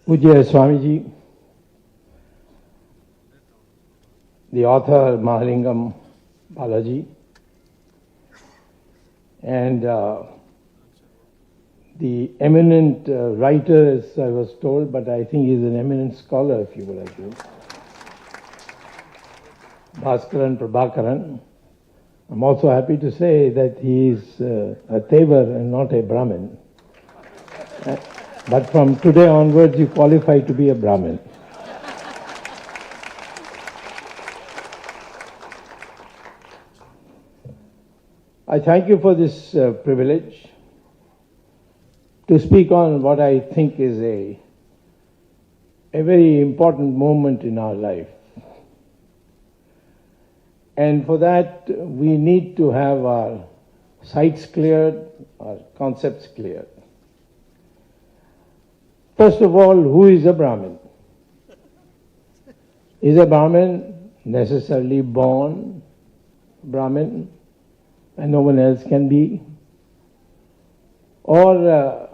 Pujya Swamiji, the author Mahalingam Balaji, and the eminent writer, as I was told, but I think he's an eminent scholar, if you will agree, Bhaskaran Prabhakaran. I'm also happy to say that he is a Tevar and not a Brahmin. But from today onwards, you qualify to be a Brahmin. I thank you for this privilege to speak on what I think is a very important moment in our life. And for that, we need to have our sights cleared, our concepts cleared. First of all, who is a Brahmin? Is a Brahmin necessarily born Brahmin and no one else can be? Or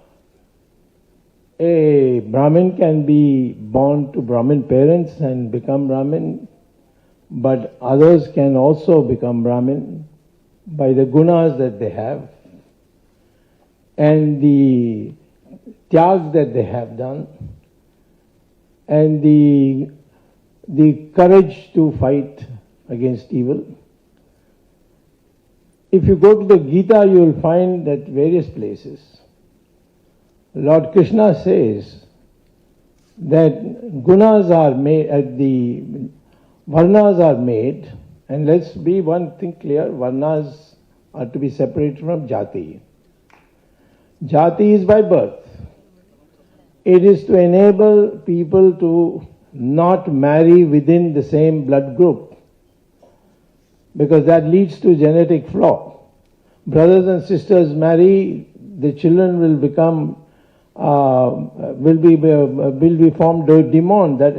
a Brahmin can be born to Brahmin parents and become Brahmin, but others can also become Brahmin by the gunas that they have and the tyag that they have done and the courage to fight against evil. If you go to the Gita, you will find that various places Lord Krishna says that gunas are made, the varnas are made, and let's be one thing clear, varnas are to be separated from jati. Jati is by birth. It is to enable people to not marry within the same blood group, because that leads to genetic flaw. Brothers and sisters marry, the children will become will be formed demon, that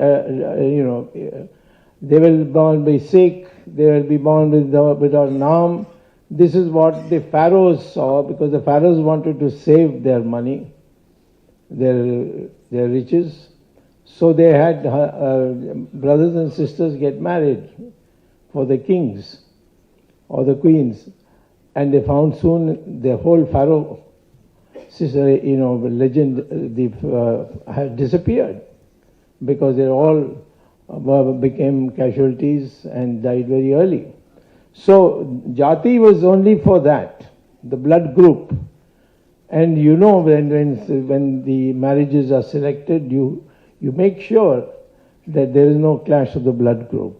they will be born by Sikh, they will be born with our Naam. This is what the pharaohs saw, because the pharaohs wanted to save their money, their riches. So they had brothers and sisters get married for the kings or the queens, and they found soon the whole pharaoh legend had disappeared, because they all became casualties and died very early. So jati was only for that, the blood group. And you know, when the marriages are selected, you make sure that there is no clash of the blood group.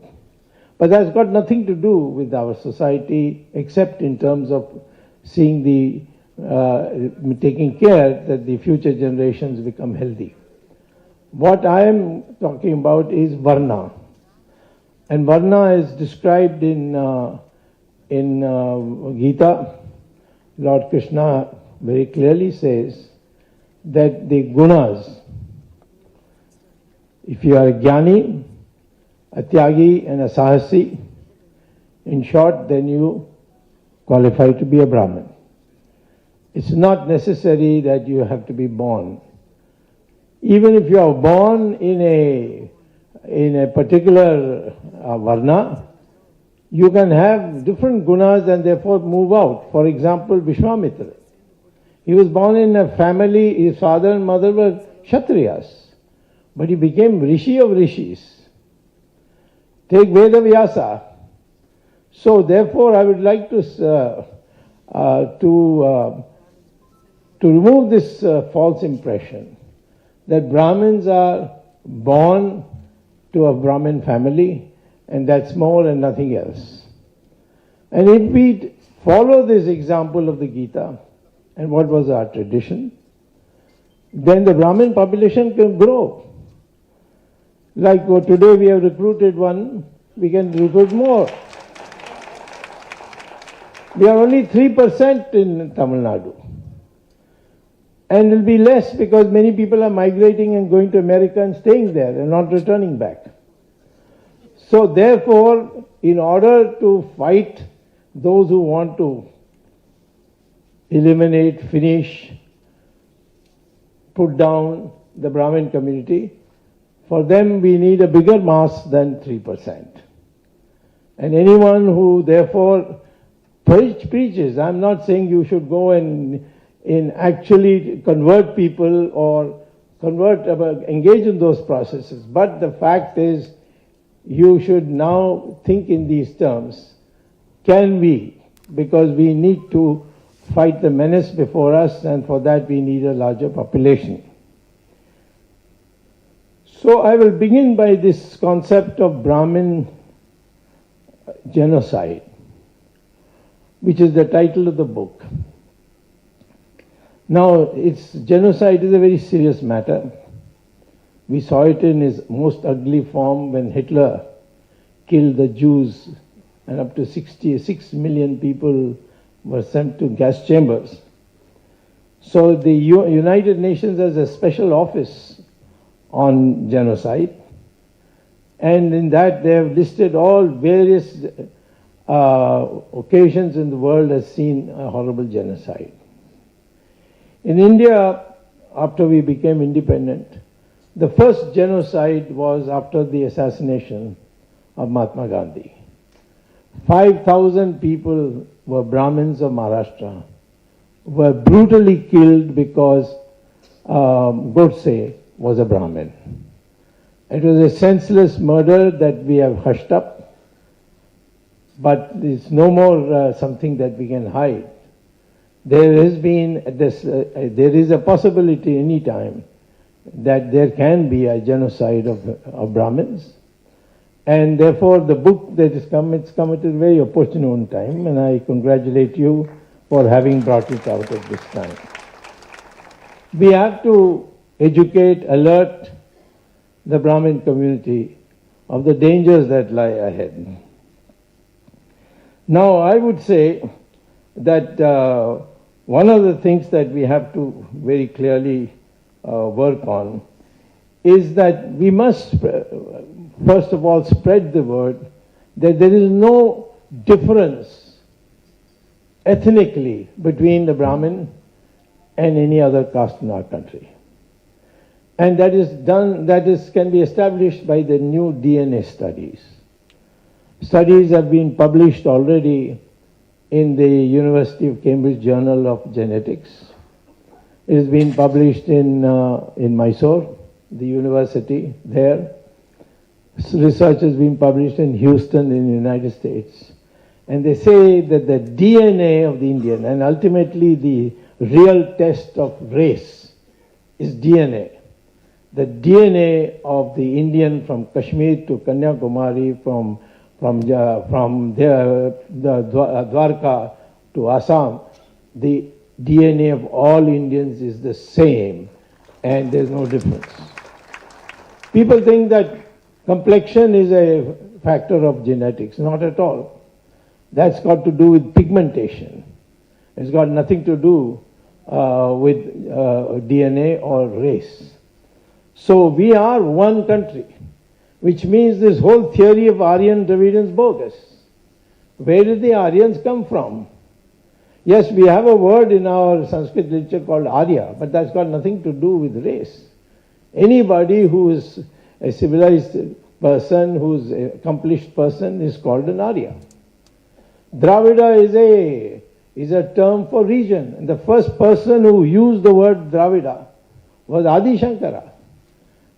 But that's got nothing to do with our society, except in terms of seeing taking care that the future generations become healthy. What I am talking about is Varna. And Varna is described in Gita. Lord Krishna very clearly says that the gunas, if you are a jnani, a tyagi and a sahasi, in short, then you qualify to be a Brahmin. It's not necessary that you have to be born. Even if you are born in a particular varna, you can have different gunas and therefore move out. For example, Vishwamitra. He was born in a family, his father and mother were Kshatriyas, but he became Rishi of Rishis. Take Veda Vyasa. So therefore I would like to remove this false impression that Brahmins are born to a Brahmin family and that's more and nothing else. And if we follow this example of the Gita and what was our tradition, then the Brahmin population can grow. Like today we have recruited one, we can recruit more. We are only 3% in Tamil Nadu. And it will be less because many people are migrating and going to America and staying there and not returning back. So therefore, in order to fight those who want to eliminate, finish, put down the Brahmin community. For them, we need a bigger mass than 3%. And anyone who therefore preaches, I'm not saying you should go and actually convert people or engage in those processes, but the fact is you should now think in these terms. Can we? Because we need to fight the menace before us, and for that we need a larger population. So I will begin by this concept of Brahmin genocide, which is the title of the book. Now, genocide is a very serious matter. We saw it in its most ugly form when Hitler killed the Jews, and up to 66 million people were sent to gas chambers. So the United Nations has a special office on genocide, and in that they have listed all various occasions in the world has seen a horrible genocide. In India, after we became independent, the first genocide was after the assassination of Mahatma Gandhi. 5,000 people were Brahmins of Maharashtra, were brutally killed because Godse was a Brahmin. It was a senseless murder that we have hushed up, but it's no more something that we can hide. There has been there is a possibility any time that there can be a genocide of Brahmins, and therefore the book that has come, it's come at a very opportune time, and I congratulate you for having brought it out at this time. We have to educate, alert the Brahmin community of the dangers that lie ahead. Now, I would say that one of the things that we have to very clearly work on is that we must, first of all, spread the word that there is no difference ethnically between the Brahmin and any other caste in our country. And can be established by the new DNA studies. Studies have been published already in the University of Cambridge Journal of Genetics. It has been published in Mysore, the university there. Research has been published in Houston in the United States. And they say that the DNA of the Indian, and ultimately the real test of race, is DNA. The DNA of the Indian from Kashmir to Kanyakumari, from the Dwarka to Assam, the DNA of all Indians is the same, and there's no difference. People think that complexion is a factor of genetics. Not at all. That's got to do with pigmentation. It's got nothing to do with DNA or race. So we are one country, which means this whole theory of Aryan Dravidian is bogus. Where did the Aryans come from? Yes, we have a word in our Sanskrit literature called Arya, but that's got nothing to do with race. Anybody who is a civilized person, who's an accomplished person, is called an Arya. Dravida is a term for region. And the first person who used the word Dravida was Adi Shankara.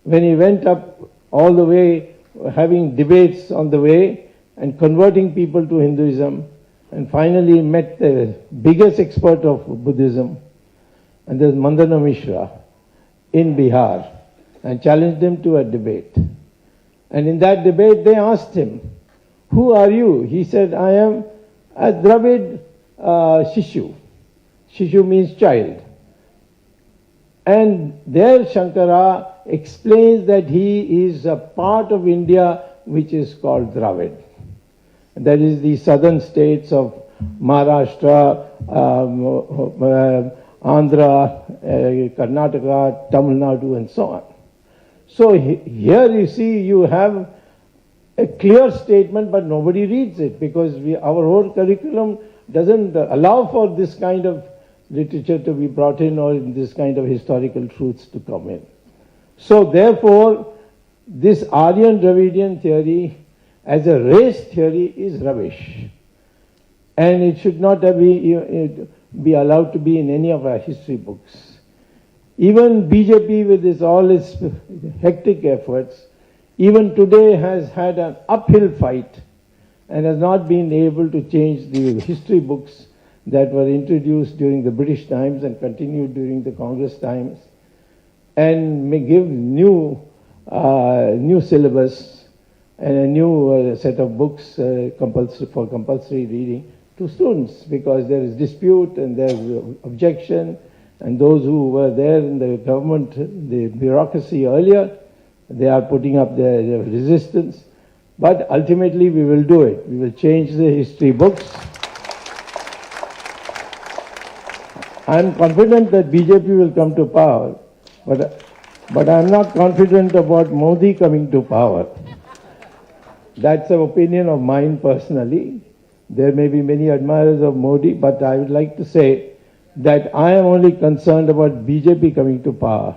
When he went up all the way, having debates on the way and converting people to Hinduism, and finally met the biggest expert of Buddhism, and there's Mandana Mishra in Bihar, and challenged him to a debate. And in that debate they asked him, "Who are you?" He said, "I am a Dravid Shishu." Shishu means child. And there Shankara explains that he is a part of India which is called Dravid. That is the southern states of Maharashtra, Andhra, Karnataka, Tamil Nadu, and so on. So here you see you have a clear statement, but nobody reads it because our whole curriculum doesn't allow for this kind of literature to be brought in or this kind of historical truths to come in. So therefore, this Aryan-Dravidian theory as a race theory is rubbish. And it should not be allowed to be in any of our history books. Even BJP with all its hectic efforts, even today has had an uphill fight and has not been able to change the history books that were introduced during the British times and continued during the Congress times, and may give new syllabus and a new set of books for compulsory reading to students, because there is dispute and there is objection, and those who were there in the government, the bureaucracy earlier, they are putting up their resistance. But ultimately we will do it. We will change the history books. I am confident that BJP will come to power, but I am not confident about Modi coming to power. That's an opinion of mine personally. There may be many admirers of Modi, but I would like to say that I am only concerned about BJP coming to power,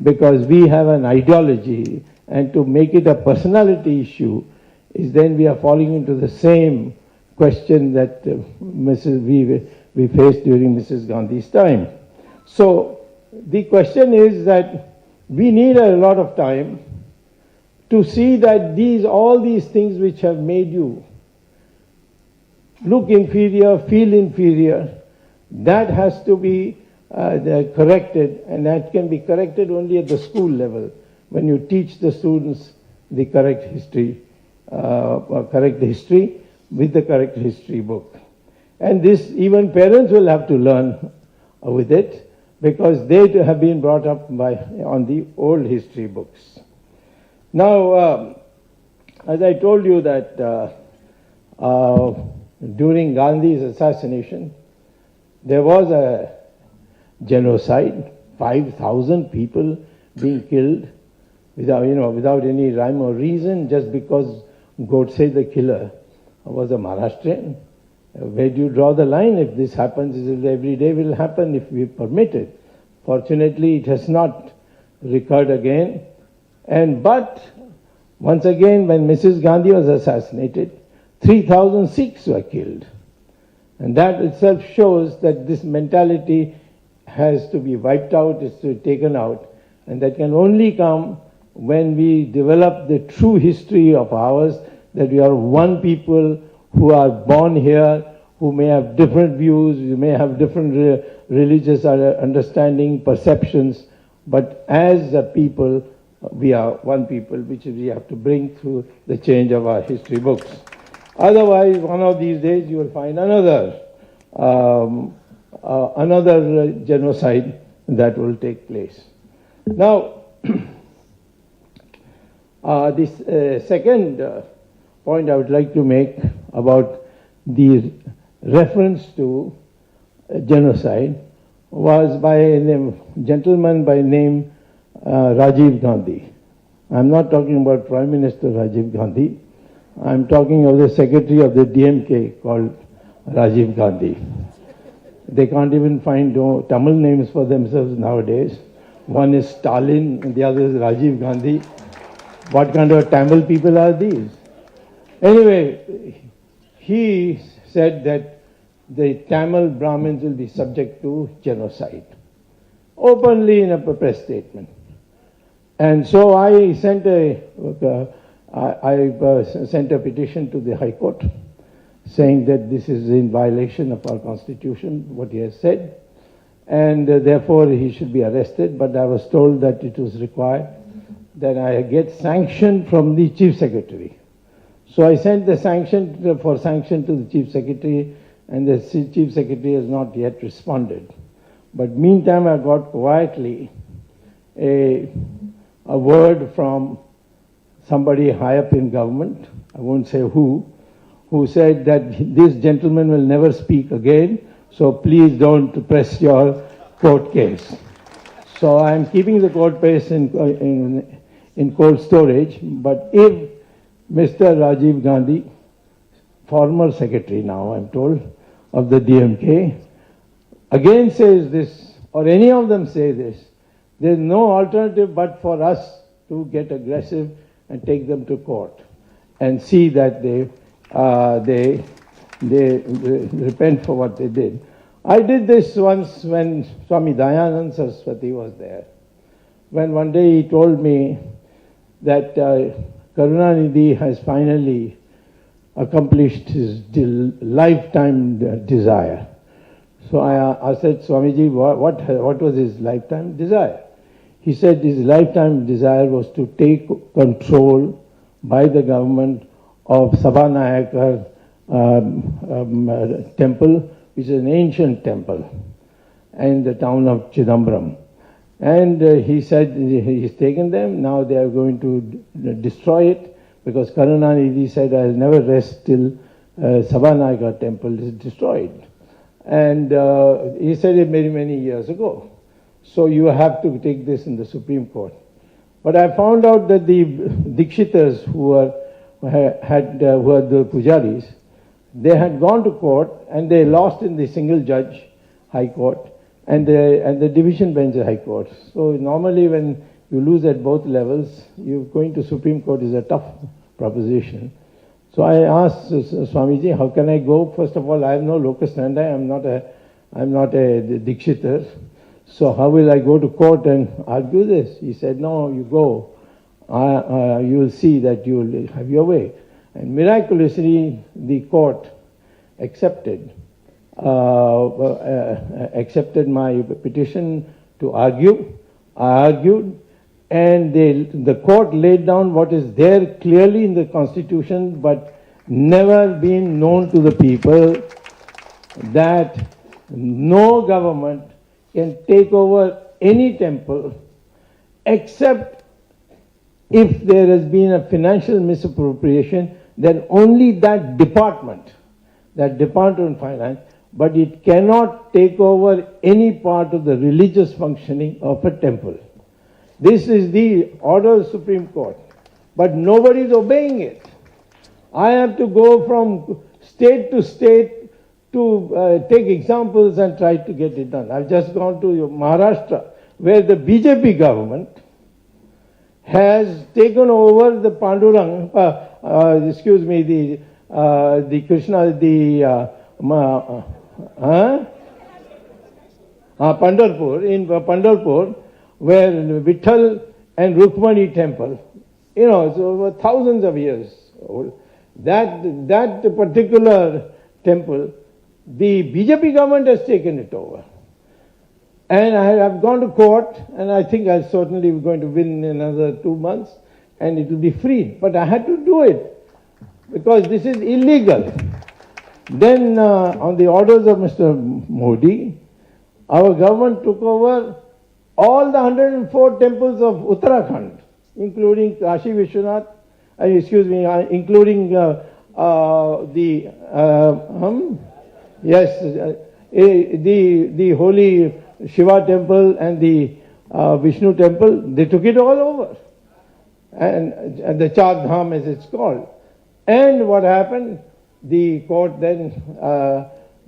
because we have an ideology, and to make it a personality issue is then we are falling into the same question that we faced during Mrs. Gandhi's time. So the question is that we need a lot of time to see that all these things which have made you look inferior, feel inferior, that has to be corrected, and that can be corrected only at the school level, when you teach the students the correct history with the correct history book. And this, even parents will have to learn with it, because they have been brought up on the old history books. Now, as I told you that during Gandhi's assassination, there was a genocide, 5,000 people being killed without any rhyme or reason, just because Godse the killer was a Maharashtrian. Where do you draw the line? If this happens, every day will happen if we permit it. Fortunately, it has not recurred again. But once again, when Mrs. Gandhi was assassinated, 3,000 Sikhs were killed. And that itself shows that this mentality has to be wiped out, is to be taken out. And that can only come when we develop the true history of ours, that we are one people who are born here, who may have different views, we may have different religious understanding, perceptions, but as a people, we are one people, which we have to bring through the change of our history books. Otherwise, one of these days you will find another genocide that will take place. Now, this second point I would like to make about the reference to genocide was by a gentleman by name Rajiv Gandhi. I'm not talking about Prime Minister Rajiv Gandhi. I'm talking of the secretary of the DMK called Rajiv Gandhi. They can't even find Tamil names for themselves nowadays. One is Stalin and the other is Rajiv Gandhi. What kind of Tamil people are these? Anyway, he said that the Tamil Brahmins will be subject to genocide, openly in a press statement. And so I sent a petition to the High Court saying that this is in violation of our constitution, what he has said, and therefore he should be arrested. But I was told that it was required that I get sanction from the Chief Secretary. So I sent the sanction to the Chief Secretary, and the Chief Secretary has not yet responded. But meantime, I got quietly a word from somebody high up in government, I won't say who said that this gentleman will never speak again, so please don't press your court case. So I'm keeping the court case in cold storage, but if Mr. Rajiv Gandhi, former secretary now, I'm told, of the DMK, again says this, or any of them say this, There's no alternative but for us to get aggressive and take them to court and see that they repent for what they did. I did this once when Swami Dayanand Saraswati was there. When one day he told me that Karunanidhi has finally accomplished his lifetime desire. So I said, Swamiji, what was his lifetime desire? He said his lifetime desire was to take control by the government of Sabhanayakar temple, which is an ancient temple, in the town of Chidambaram. And he said he's taken them, now they are going to destroy it, because Karunanidhi said, I'll never rest till Sabhanayakar temple is destroyed. And he said it many, many years ago. So you have to take this in the Supreme Court. But I found out that the Dikshitars who were the pujaris, they had gone to court and they lost in the single judge high court and the division bench high court. So normally when you lose at both levels, going to Supreme Court is a tough proposition. So I asked Swamiji, how can I go? First of all, I have no locus standi. I'm not a Dikshitar. So how will I go to court and argue this? He said, no, you go. You will see that you will have your way. And miraculously, the court accepted my petition to argue. I argued, and the court laid down what is there clearly in the Constitution, but never been known to the people, that no government can take over any temple except if there has been a financial misappropriation, then only that department of finance, but it cannot take over any part of the religious functioning of a temple. This is the order of the Supreme Court, but nobody is obeying it. I have to go from state to state to take examples and try to get it done. I've just gone to Maharashtra, where the BJP government has taken over the Pandurang, the Krishna, Pandharpur, in Pandharpur, where Vitthal and Rukmani temple, so over thousands of years old, that particular temple, the BJP government has taken it over. And I have gone to court, and I think I'll certainly be going to win in another 2 months, and it will be freed. But I had to do it, because this is illegal. Then, on the orders of Mr. Modi, our government took over all the 104 temples of Uttarakhand, including Kashi Vishwanath, including the holy Shiva temple and the Vishnu temple. They took it all over, and the Char Dham as it's called. And what happened? The court then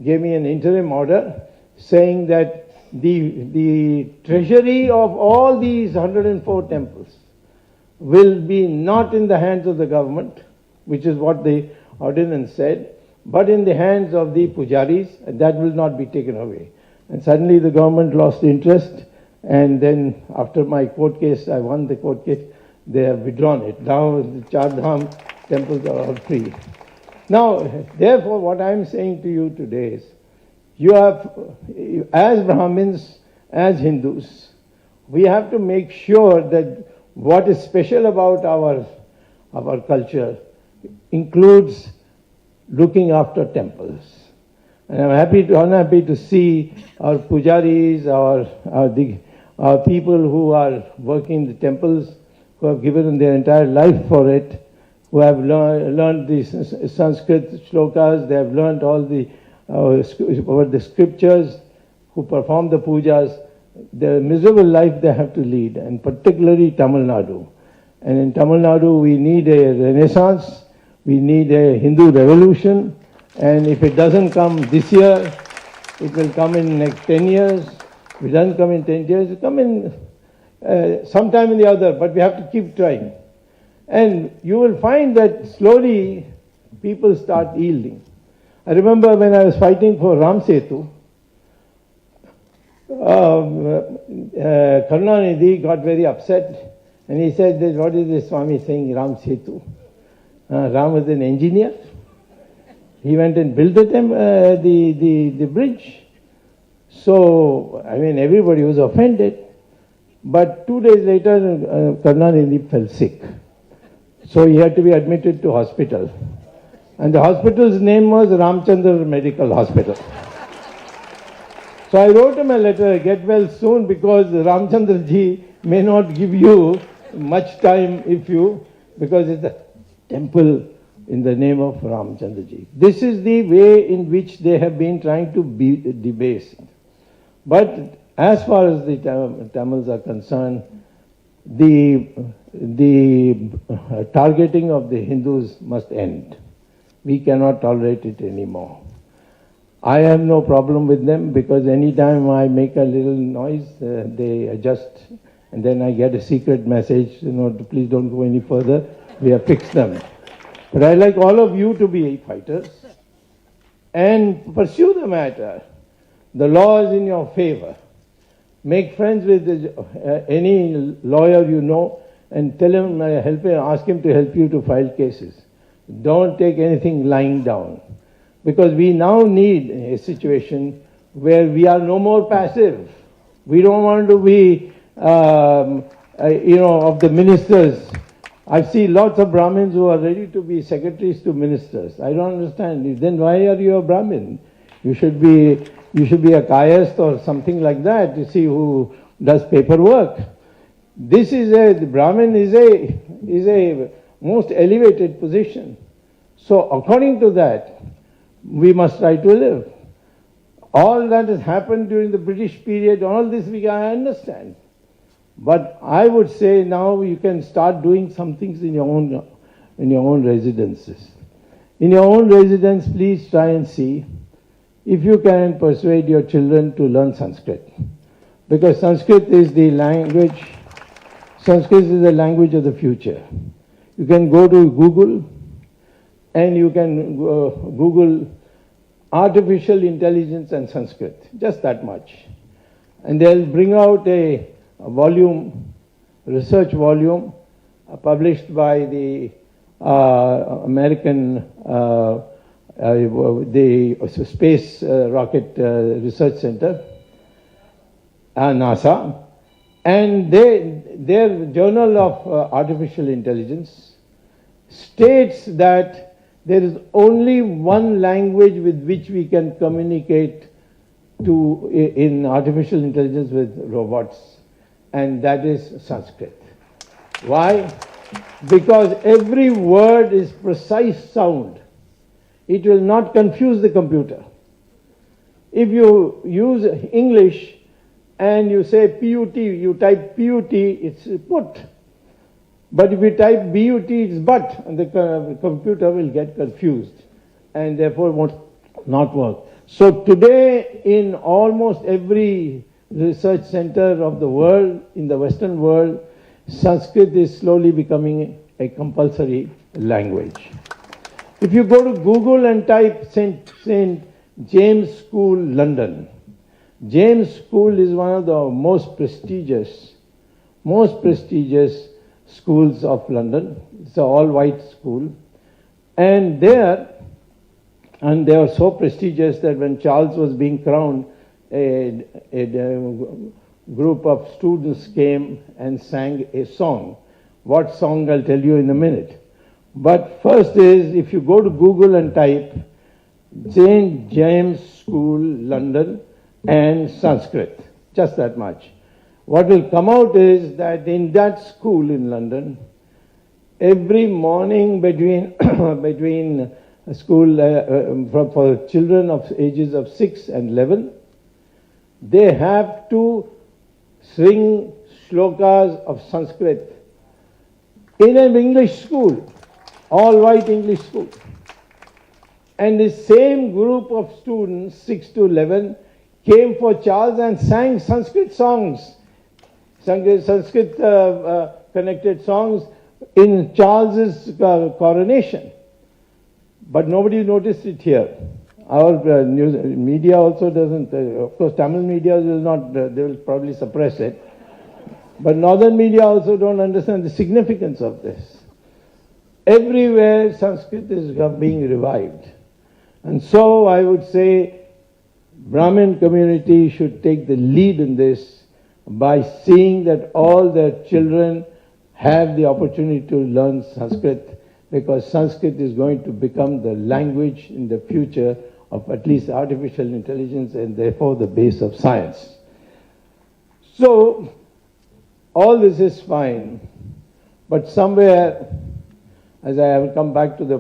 gave me an interim order saying that the treasury of all these 104 temples will be not in the hands of the government, which is what the ordinance said, but in the hands of the pujaris, and that will not be taken away. And suddenly the government lost interest, and then after my court case, I won the court case, they have withdrawn it. Now the Char Dham temples are all free. Now, therefore, what I am saying to you today is, you have, as Brahmins, as Hindus, we have to make sure that what is special about our culture includes looking after temples. And I'm unhappy to see our pujaris, our people who are working in the temples, who have given their entire life for it, who have learned the Sanskrit shlokas, they have learned all the scriptures, who perform the pujas, the miserable life they have to lead, and particularly Tamil Nadu. And in Tamil Nadu, we need a renaissance, we need a Hindu revolution, and if it doesn't come this year, it will come in next 10 years. If it doesn't come in 10 years, it will come in sometime in the other, but we have to keep trying. And you will find that slowly people start yielding. I remember when I was fighting for Ram Setu, Karunanidhi got very upset and he said that what is this Swami saying, Ram Setu? Ram was an engineer. He went and built the bridge. So, I mean, everybody was offended. But 2 days later, Karunanidhi fell sick. So he had to be admitted to hospital. And the hospital's name was Ramchandra Medical Hospital. So I wrote him a letter, get well soon, because Ramchandra ji may not give you much time because it's a temple in the name of Ramchandra ji. This is the way in which they have been trying to be debased. But as far as the Tamils are concerned, the targeting of the Hindus must end. We cannot tolerate it anymore. I have no problem with them because anytime I make a little noise, they adjust, and then I get a secret message, please don't go any further, we have fixed them. But I like all of you to be fighters and pursue the matter. The law is in your favor. Make friends with any lawyer you know and tell him, ask him to help you to file cases. Don't take anything lying down. Because we now need a situation where we are no more passive. We don't want to be, of the ministers. I see lots of Brahmins who are ready to be secretaries to ministers. I don't understand. Then why are you a Brahmin? You should be a Kayast or something like that to see who does paperwork. The Brahmin is a most elevated position. So according to that, we must try to live. All that has happened during the British period, all this I understand. But I would say now you can start doing some things in your own residences. In your own residence, please try and see if you can persuade your children to learn Sanskrit. Because Sanskrit is the language of the future. You can go to Google and you can Google artificial intelligence and Sanskrit, just that much. And they'll bring out a research volume published by the American the Space Rocket Research Center, NASA, and their Journal of Artificial Intelligence states that there is only one language with which we can communicate in artificial intelligence with robots, and that is Sanskrit. Why? Because every word is precise sound. It will not confuse the computer. If you use English and you say PUT, you type PUT, it's put. But if you type BUT, it's but, and the computer will get confused and therefore won't not work. So today, in almost every research center of the world, in the Western world, Sanskrit is slowly becoming a compulsory language. If you go to Google and type St. James School, London, James School is one of the most prestigious schools of London. It's an all-white school. And they are so prestigious that when Charles was being crowned, a group of students came and sang a song. What song, I'll tell you in a minute. But first is, if you go to Google and type St. James School, London, and Sanskrit, just that much. What will come out is that in that school in London, every morning between school for children of ages of 6 and 11, they have to sing shlokas of Sanskrit in an English school, all white English school. And the same group of students, 6 to 11, came for Charles and sang Sanskrit songs, Sanskrit connected songs in Charles's coronation. But nobody noticed it here. Our news media also doesn't, of course Tamil media will not, they will probably suppress it. But northern media also don't understand the significance of this. Everywhere Sanskrit is being revived. And so I would say Brahmin community should take the lead in this by seeing that all their children have the opportunity to learn Sanskrit, because Sanskrit is going to become the language in the future of at least artificial intelligence and therefore the base of science. So all this is fine, but somewhere, as I have come back to the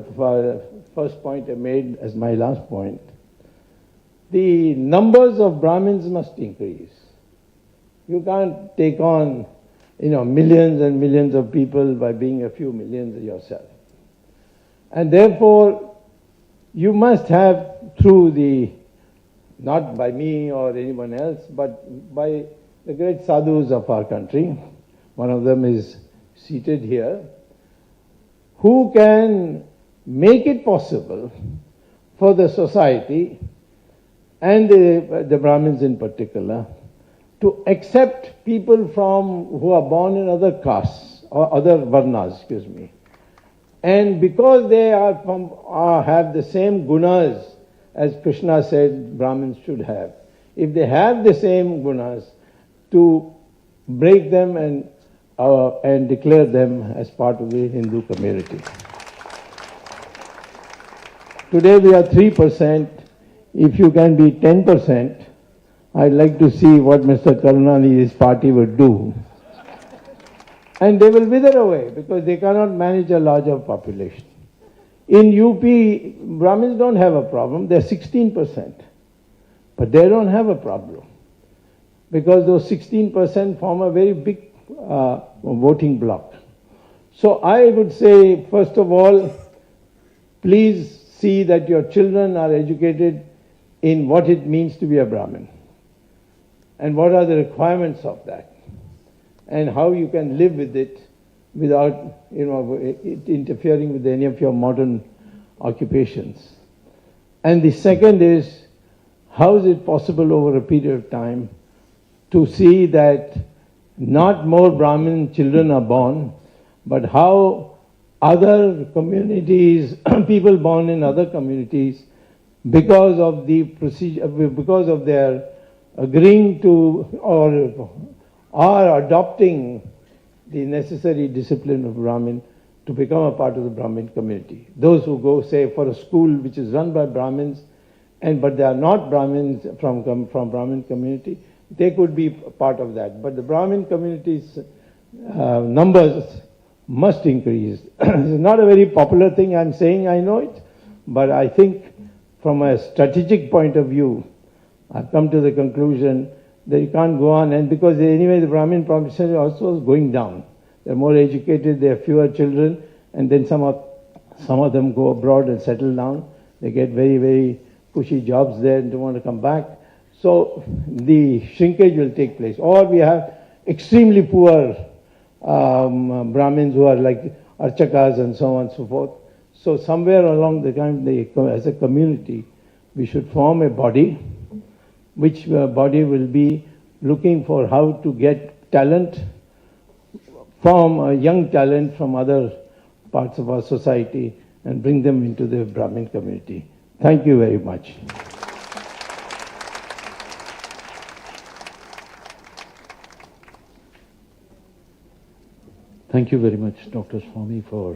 first point I made as my last point, the numbers of Brahmins must increase. You can't take on, millions and millions of people by being a few millions yourself. And therefore, you must have through the, not by me or anyone else, but by the great sadhus of our country, one of them is seated here, who can make it possible for the society and the Brahmins in particular to accept people who are born in other castes or other varnas, and because they have the same gunas as Krishna said Brahmins should have, if they have the same gunas, to break them and declare them as part of the Hindu community. Today we are 3%. If you can be 10%, I'd like to see what Mr. Karunanidhi's party would do. And they will wither away because they cannot manage a larger population. In UP, Brahmins don't have a problem. They're 16%. But they don't have a problem, because those 16% form a very big voting bloc. So I would say, first of all, please see that your children are educated in what it means to be a Brahmin, and what are the requirements of that, and how you can live with it without it interfering with any of your modern occupations. And the second is, how is it possible over a period of time to see that not more Brahmin children are born, but how other communities, people born in other communities, because of the procedure, because of their agreeing to or are adopting the necessary discipline of Brahmin to become a part of the Brahmin community. Those who go, say, for a school which is run by Brahmins, but they are not Brahmins from Brahmin community, they could be part of that. But the Brahmin community's numbers must increase. It's not a very popular thing I'm saying, I know it, but I think from a strategic point of view, I've come to the conclusion that you can't go on, and because anyway the Brahmin population also is going down. They're more educated, they have fewer children, and then some of them go abroad and settle down. They get very, very cushy jobs there and don't want to come back. So the shrinkage will take place. Or we have extremely poor Brahmins who are like Archakas and so on and so forth. So somewhere along the time, as a community, we should form a body, which body will be looking for how to get talent from young talent from other parts of our society and bring them into the Brahmin community. Thank you very much. Thank you very much, Dr. Swamy, for